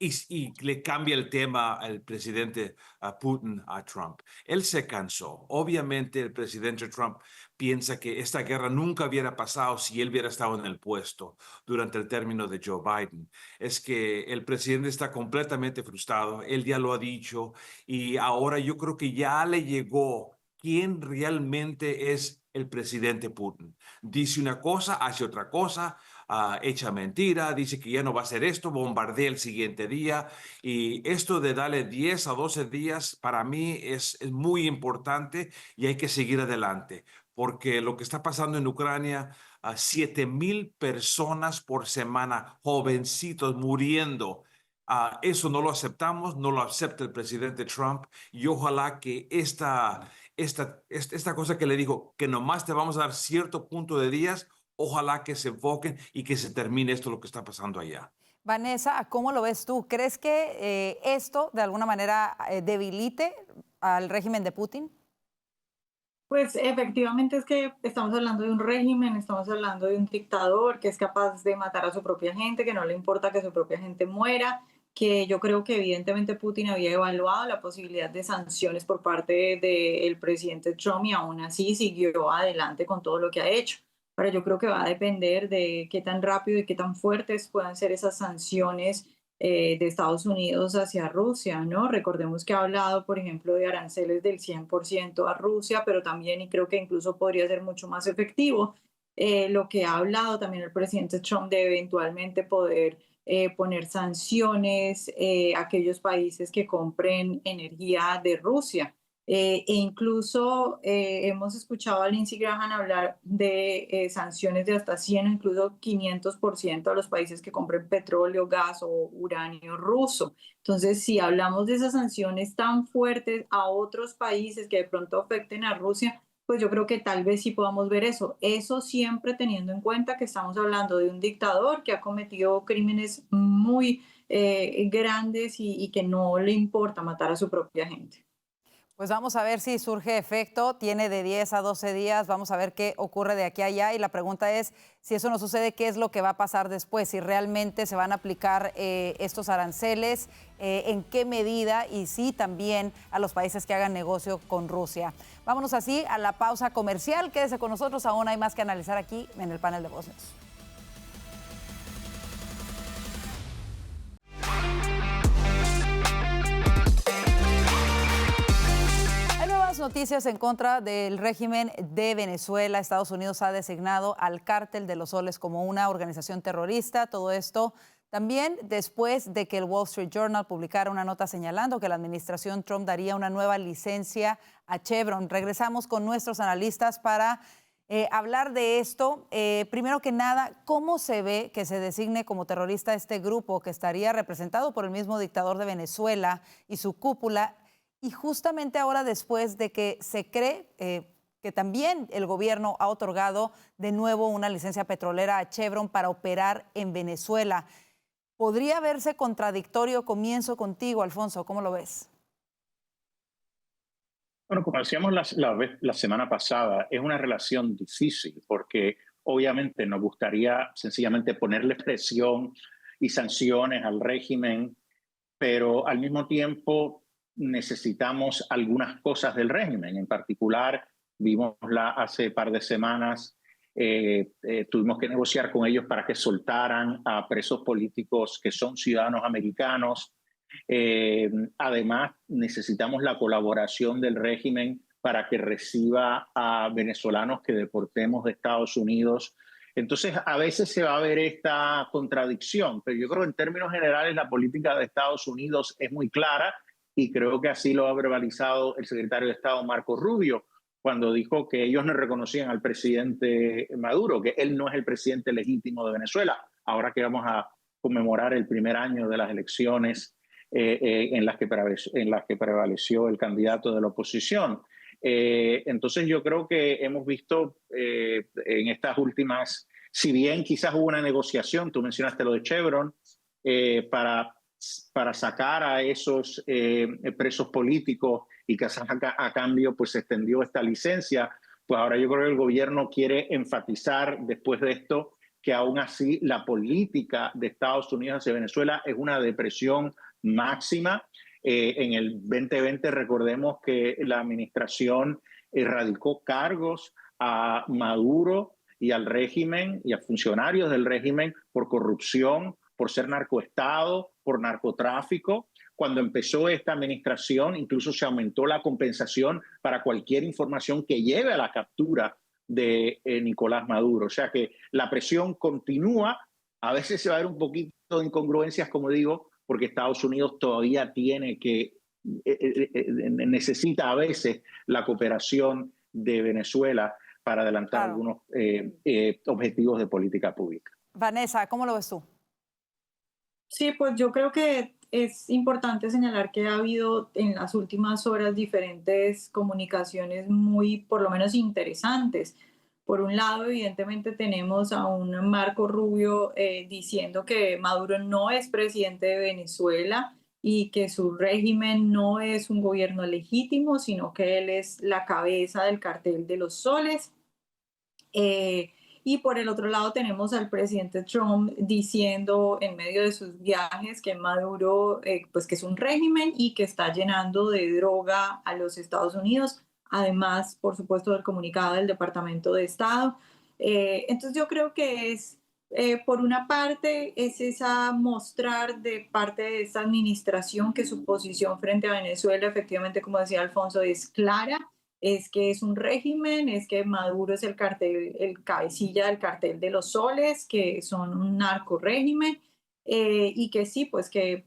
y le cambia el tema al presidente Putin a Trump. Él se cansó. Obviamente el presidente Trump piensa que esta guerra nunca hubiera pasado si él hubiera estado en el puesto durante el término de Joe Biden. Es que el presidente está completamente frustrado, él ya lo ha dicho, y ahora yo creo que ya le llegó quién realmente es el presidente Putin. Dice una cosa, hace otra cosa, echa mentira, dice que ya no va a hacer esto, bombardea el siguiente día, y esto de darle 10 a 12 días para mí es muy importante y hay que seguir adelante, porque lo que está pasando en Ucrania, a 7,000 personas por semana, jovencitos muriendo. Eso no lo aceptamos, no lo acepta el presidente Trump, y ojalá que esta cosa que le dijo, que nomás te vamos a dar cierto punto de días, ojalá que se enfoquen y que se termine esto lo que está pasando allá.
Vanessa, ¿cómo lo ves tú? ¿Crees que esto de alguna manera debilite al régimen de Putin?
Pues efectivamente es que estamos hablando de un régimen, estamos hablando de un dictador que es capaz de matar a su propia gente, que no le importa que su propia gente muera, que yo creo que evidentemente Putin había evaluado la posibilidad de sanciones por parte del presidente Trump y aún así siguió adelante con todo lo que ha hecho. Pero yo creo que va a depender de qué tan rápido y qué tan fuertes puedan ser esas sanciones de Estados Unidos hacia Rusia, ¿no? Recordemos que ha hablado, por ejemplo, de aranceles del 100% a Rusia, pero también, y creo que incluso podría ser mucho más efectivo, lo que ha hablado también el presidente Trump de eventualmente poder poner sanciones a aquellos países que compren energía de Rusia. E incluso hemos escuchado a Lindsey Graham hablar de sanciones de hasta 100 o incluso 500% a los países que compren petróleo, gas o uranio ruso. Entonces, si hablamos de esas sanciones tan fuertes a otros países que de pronto afecten a Rusia, pues yo creo que tal vez sí podamos ver eso. Eso siempre teniendo en cuenta que estamos hablando de un dictador que ha cometido crímenes muy grandes y que no le importa matar a su propia gente.
Pues vamos a ver si surge efecto, tiene de 10 a 12 días, vamos a ver qué ocurre de aquí a allá y la pregunta es, si eso no sucede, ¿qué es lo que va a pasar después? Si realmente se van a aplicar estos aranceles, en qué medida y si también a los países que hagan negocio con Rusia. Vámonos así a la pausa comercial, quédese con nosotros, aún hay más que analizar aquí en el panel de Voz News. Noticias en contra del régimen de Venezuela. Estados Unidos ha designado al Cártel de los Soles como una organización terrorista. Todo esto también después de que el Wall Street Journal publicara una nota señalando que la administración Trump daría una nueva licencia a Chevron. Regresamos con nuestros analistas para hablar de esto. Primero que nada, ¿cómo se ve que se designe como terrorista este grupo que estaría representado por el mismo dictador de Venezuela y su cúpula? Y justamente ahora, después de que se cree que también el gobierno ha otorgado de nuevo una licencia petrolera a Chevron para operar en Venezuela, ¿podría verse contradictorio? Comienzo contigo, Alfonso, ¿cómo lo ves?
Bueno, como decíamos la semana pasada, es una relación difícil porque obviamente nos gustaría sencillamente ponerle presión y sanciones al régimen, pero al mismo tiempo necesitamos algunas cosas del régimen. En particular, vimosla hace par de semanas, tuvimos que negociar con ellos para que soltaran a presos políticos que son ciudadanos americanos. Además, necesitamos la colaboración del régimen para que reciba a venezolanos que deportemos de Estados Unidos. Entonces, a veces se va a ver esta contradicción, pero yo creo que en términos generales la política de Estados Unidos es muy clara y creo que así lo ha verbalizado el secretario de Estado Marco Rubio cuando dijo que ellos no reconocían al presidente Maduro, que él no es el presidente legítimo de Venezuela. Ahora que vamos a conmemorar el primer año de las elecciones en las que prevaleció el candidato de la oposición. Entonces yo creo que hemos visto en estas últimas, si bien quizás hubo una negociación, tú mencionaste lo de Chevron, para sacar a esos presos políticos y que a cambio pues se extendió esta licencia, pues ahora yo creo que el gobierno quiere enfatizar después de esto que aún así la política de Estados Unidos hacia Venezuela es una depresión máxima. En el 2020 recordemos que la administración erradicó cargos a Maduro y al régimen y a funcionarios del régimen por corrupción, por ser narcoestado, por narcotráfico. Cuando empezó esta administración, incluso se aumentó la compensación para cualquier información que lleve a la captura de Nicolás Maduro. O sea que la presión continúa. A veces se va a ver un poquito de incongruencias, como digo, porque Estados Unidos todavía tiene que, necesita a veces la cooperación de Venezuela para adelantar algunos objetivos de política pública.
Vanessa, ¿cómo lo ves tú?
Sí, pues yo creo que es importante señalar que ha habido en las últimas horas diferentes comunicaciones muy, por lo menos, interesantes. Por un lado, evidentemente, tenemos a un Marco Rubio diciendo que Maduro no es presidente de Venezuela y que su régimen no es un gobierno legítimo, sino que él es la cabeza del cartel de los soles. Y por el otro lado tenemos al presidente Trump diciendo en medio de sus viajes que Maduro pues que es un régimen y que está llenando de droga a los Estados Unidos, además por supuesto del comunicado del Departamento de Estado. Entonces yo creo que es por una parte es esa mostrar de parte de esta administración que su posición frente a Venezuela efectivamente, como decía Alfonso, es clara. Es que es un régimen, es que Maduro es el cartel, el cabecilla del cartel de los soles, que son un narco régimen, y que sí, pues que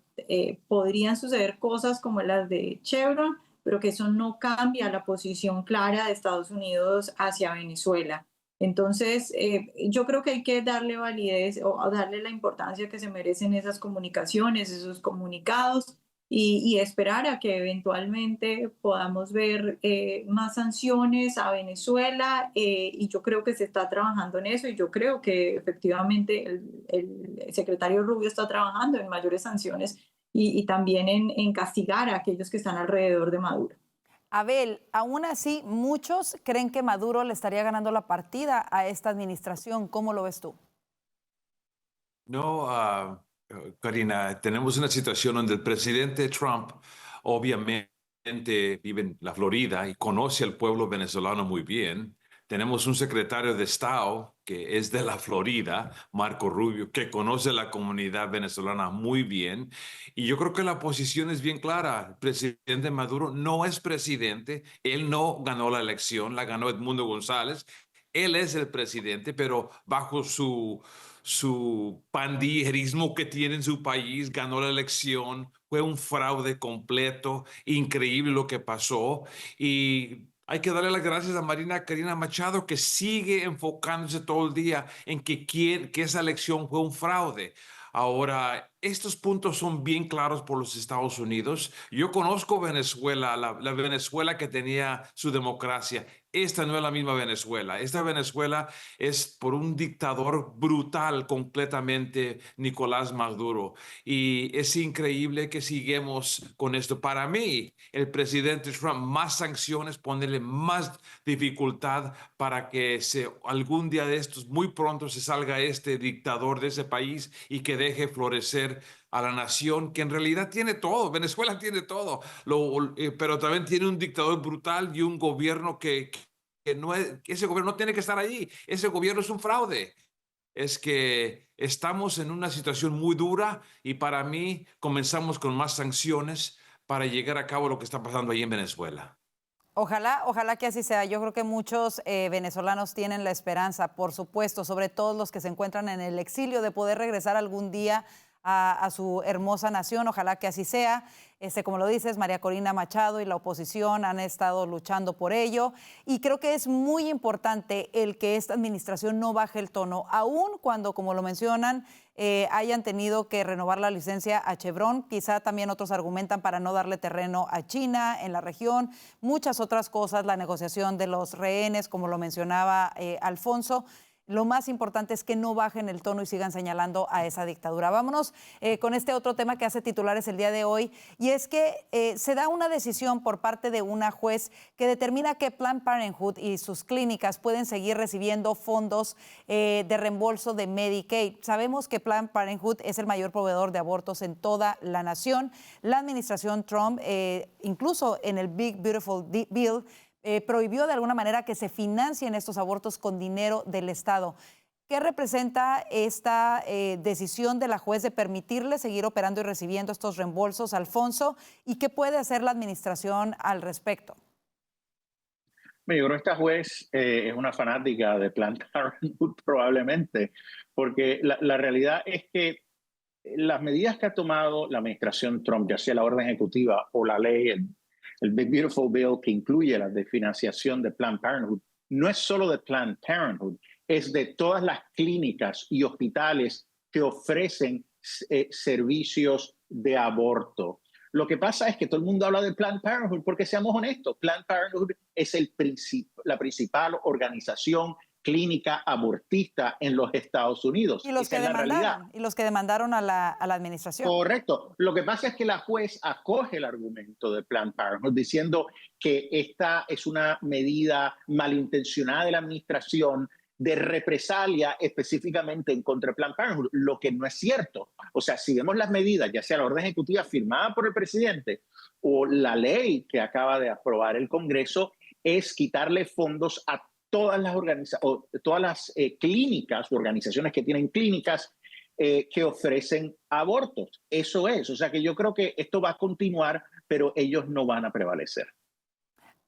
podrían suceder cosas como las de Chevron, pero que eso no cambia la posición clara de Estados Unidos hacia Venezuela. Entonces, yo creo que hay que darle validez o darle la importancia que se merecen esas comunicaciones, esos comunicados, y esperar a que eventualmente podamos ver más sanciones a Venezuela, y yo creo que se está trabajando en eso y yo creo que efectivamente el secretario Rubio está trabajando en mayores sanciones y también en castigar a aquellos que están alrededor de Maduro.
Abel, aún así, muchos creen que Maduro le estaría ganando la partida a esta administración. ¿Cómo lo ves tú?
No, Karina, tenemos una situación donde el presidente Trump obviamente vive en la Florida y conoce al pueblo venezolano muy bien. Tenemos un secretario de Estado que es de la Florida, Marco Rubio, que conoce la comunidad venezolana muy bien. Y yo creo que la posición es bien clara. El presidente Maduro no es presidente. Él no ganó la elección, la ganó Edmundo González. Él es el presidente, pero bajo su pandillerismo que tiene en su país, ganó la elección. Fue un fraude completo, increíble lo que pasó. Y hay que darle las gracias a Karina Machado, que sigue enfocándose todo el día en que esa elección fue un fraude. Ahora, estos puntos son bien claros por los Estados Unidos. Yo conozco Venezuela, la Venezuela que tenía su democracia. Esta no es la misma Venezuela. Esta Venezuela es por un dictador brutal completamente, Nicolás Maduro. Y es increíble que sigamos con esto. Para mí, el presidente Trump, más sanciones, ponerle más dificultad para que algún día de estos, muy pronto, se salga este dictador de ese país y que deje florecer a la nación que en realidad tiene todo. Venezuela tiene todo, pero también tiene un dictador brutal y un gobierno que ese gobierno no tiene que estar allí. Ese gobierno es un fraude. Es que estamos en una situación muy dura y para mí comenzamos con más sanciones para llegar a cabo lo que está pasando ahí en Venezuela.
Ojalá que así sea. Yo creo que muchos venezolanos tienen la esperanza, por supuesto, sobre todo los que se encuentran en el exilio, de poder regresar algún día a su hermosa nación. Ojalá que así sea. Como lo dices, María Corina Machado y la oposición han estado luchando por ello. Y creo que es muy importante el que esta administración no baje el tono, aun cuando, como lo mencionan, hayan tenido que renovar la licencia a Chevron. Quizá también otros argumentan para no darle terreno a China en la región. Muchas otras cosas, la negociación de los rehenes, como lo mencionaba Alfonso. Lo más importante es que no bajen el tono y sigan señalando a esa dictadura. Vámonos con este otro tema que hace titulares el día de hoy, y es que se da una decisión por parte de una juez que determina que Planned Parenthood y sus clínicas pueden seguir recibiendo fondos de reembolso de Medicaid. Sabemos que Planned Parenthood es el mayor proveedor de abortos en toda la nación. La administración Trump, incluso en el Big Beautiful Bill, prohibió de alguna manera que se financien estos abortos con dinero del Estado. ¿Qué representa esta decisión de la juez de permitirle seguir operando y recibiendo estos reembolsos, Alfonso? ¿Y qué puede hacer la administración al respecto?
Yo creo que esta juez es una fanática de Planned Parenthood probablemente, porque la realidad es que las medidas que ha tomado la administración Trump, ya sea la orden ejecutiva o la ley, el Big Beautiful Bill, que incluye la de financiación de Planned Parenthood, no es solo de Planned Parenthood, es de todas las clínicas y hospitales que ofrecen servicios de aborto. Lo que pasa es que todo el mundo habla de Planned Parenthood porque, seamos honestos, Planned Parenthood es la principal organización clínica abortista en los Estados Unidos.
Y los que demandaron a la administración.
Correcto. Lo que pasa es que la juez acoge el argumento de Planned Parenthood diciendo que esta es una medida malintencionada de la administración de represalia específicamente en contra de Planned Parenthood, lo que no es cierto. O sea, si vemos las medidas, ya sea la orden ejecutiva firmada por el presidente o la ley que acaba de aprobar el Congreso, es quitarle fondos a todas las clínicas o organizaciones que tienen clínicas que ofrecen abortos. Eso es. O sea que yo creo que esto va a continuar, pero ellos no van a prevalecer.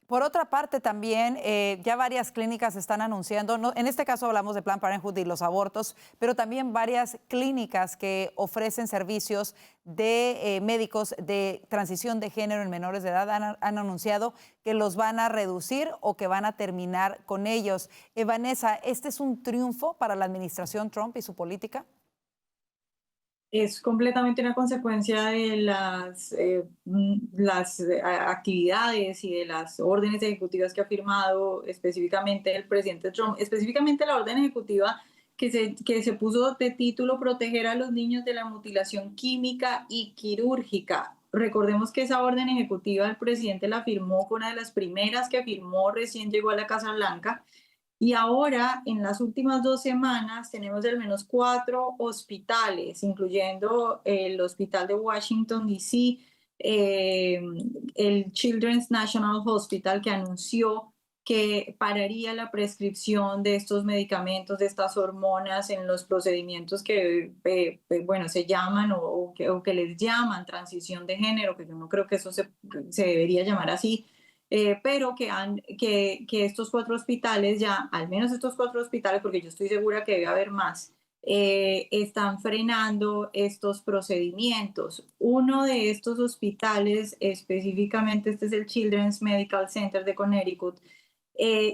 Por otra parte, también ya varias clínicas están anunciando, en este caso hablamos de Planned Parenthood y los abortos, pero también varias clínicas que ofrecen servicios de médicos de transición de género en menores de edad han anunciado que los van a reducir o que van a terminar con ellos. Vanessa, ¿este es un triunfo para la administración Trump y su política?
Es completamente una consecuencia de las actividades y de las órdenes ejecutivas que ha firmado específicamente el presidente Trump, específicamente la orden ejecutiva que se puso de título proteger a los niños de la mutilación química y quirúrgica. Recordemos que esa orden ejecutiva el presidente la firmó, fue una de las primeras que firmó, recién llegó a la Casa Blanca. Y ahora, en las últimas 2 semanas, tenemos al menos 4 hospitales, incluyendo el Hospital de Washington, D.C., el Children's National Hospital, que anunció que pararía la prescripción de estos medicamentos, de estas hormonas en los procedimientos que, se llaman o que les llaman transición de género, que yo no creo que eso se debería llamar así. Pero que estos 4 hospitales ya, al menos estos 4 hospitales, porque yo estoy segura que debe haber más, están frenando estos procedimientos. Uno de estos hospitales, específicamente este es el Children's Medical Center de Connecticut,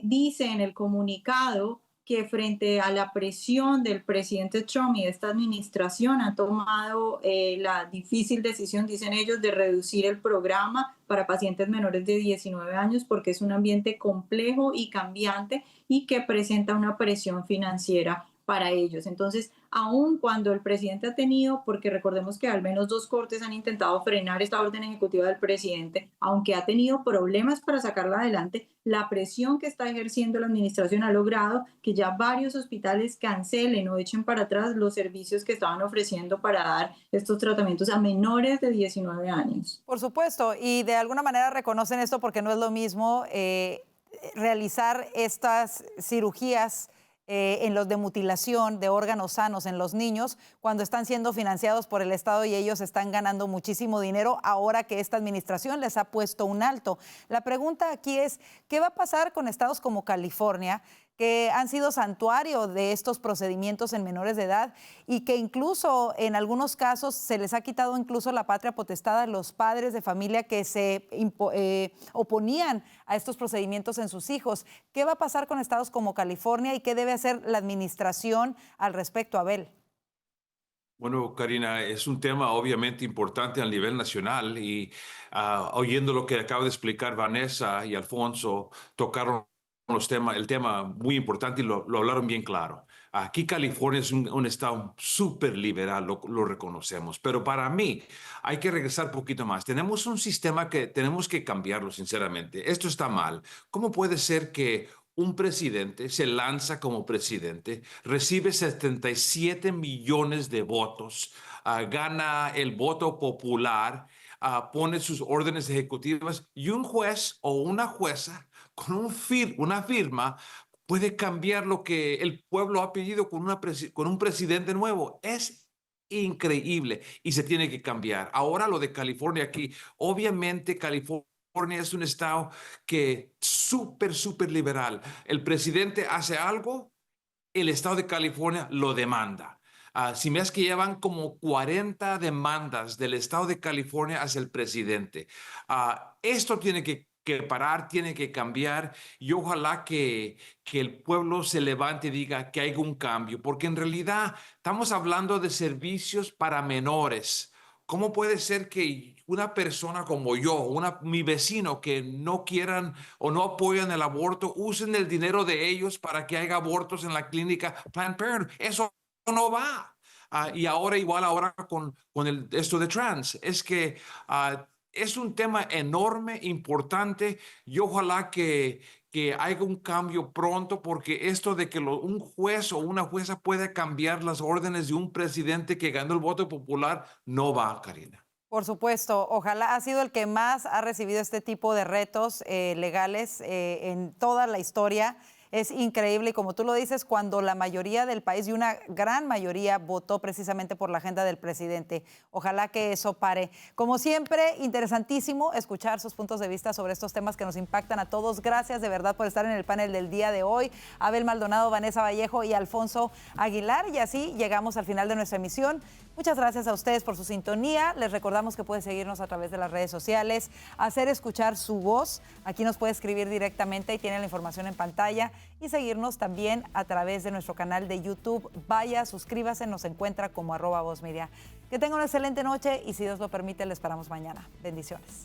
dice en el comunicado que frente a la presión del presidente Trump y de esta administración han tomado la difícil decisión, dicen ellos, de reducir el programa para pacientes menores de 19 años porque es un ambiente complejo y cambiante y que presenta una presión financiera para ellos. Entonces, aun cuando el presidente ha tenido, porque recordemos que al menos 2 cortes han intentado frenar esta orden ejecutiva del presidente, aunque ha tenido problemas para sacarla adelante, la presión que está ejerciendo la administración ha logrado que ya varios hospitales cancelen o echen para atrás los servicios que estaban ofreciendo para dar estos tratamientos a menores de 19 años.
Por supuesto, y de alguna manera reconocen esto porque no es lo mismo realizar estas cirugías en los de mutilación de órganos sanos en los niños cuando están siendo financiados por el Estado y ellos están ganando muchísimo dinero ahora que esta administración les ha puesto un alto. La pregunta aquí es, ¿qué va a pasar con estados como California, que han sido santuario de estos procedimientos en menores de edad y que incluso en algunos casos se les ha quitado incluso la patria potestad a los padres de familia que se oponían a estos procedimientos en sus hijos. ¿Qué va a pasar con estados como California y qué debe hacer la administración al respecto, Abel?
Bueno, Karina, es un tema obviamente importante a nivel nacional y oyendo lo que acaba de explicar Vanessa y Alfonso, tocaron el tema muy importante y lo hablaron bien claro. Aquí California es un estado súper liberal, lo reconocemos, pero para mí hay que regresar un poquito más. Tenemos un sistema que tenemos que cambiarlo, sinceramente. Esto está mal. ¿Cómo puede ser que un presidente se lanza como presidente, recibe 77 millones de votos, gana el voto popular, pone sus órdenes ejecutivas y un juez o una jueza con una firma puede cambiar lo que el pueblo ha pedido con un presidente nuevo? Es increíble y se tiene que cambiar. Ahora lo de California aquí, obviamente California es un estado que súper liberal. El presidente hace algo, el estado de California lo demanda. Si me es que llevan como 40 demandas del estado de California hacia el presidente. Esto tiene que parar, tiene que cambiar y ojalá que el pueblo se levante y diga que hay un cambio, porque en realidad estamos hablando de servicios para menores. ¿Cómo puede ser que una persona como yo, mi vecino, que no quieran o no apoyan el aborto, usen el dinero de ellos para que haya abortos en la clínica Planned Parenthood? Eso no va. Y ahora con esto de trans, es que es un tema enorme, importante, y ojalá que haya un cambio pronto, porque esto de que un juez o una jueza pueda cambiar las órdenes de un presidente que ganó el voto popular no va, Karina.
Por supuesto, ojalá. Ha sido el que más ha recibido este tipo de retos legales en toda la historia. Es increíble y como tú lo dices, cuando la mayoría del país y una gran mayoría votó precisamente por la agenda del presidente. Ojalá que eso pare. Como siempre, interesantísimo escuchar sus puntos de vista sobre estos temas que nos impactan a todos. Gracias de verdad por estar en el panel del día de hoy. Abel Maldonado, Vanessa Vallejo y Alfonso Aguilar. Y así llegamos al final de nuestra emisión. Muchas gracias a ustedes por su sintonía. Les recordamos que pueden seguirnos a través de las redes sociales, hacer escuchar su voz. Aquí nos puede escribir directamente y tiene la información en pantalla. Y seguirnos también a través de nuestro canal de YouTube. Vaya, suscríbase, nos encuentra como @VozMedia. Que tenga una excelente noche y si Dios lo permite, le esperamos mañana. Bendiciones.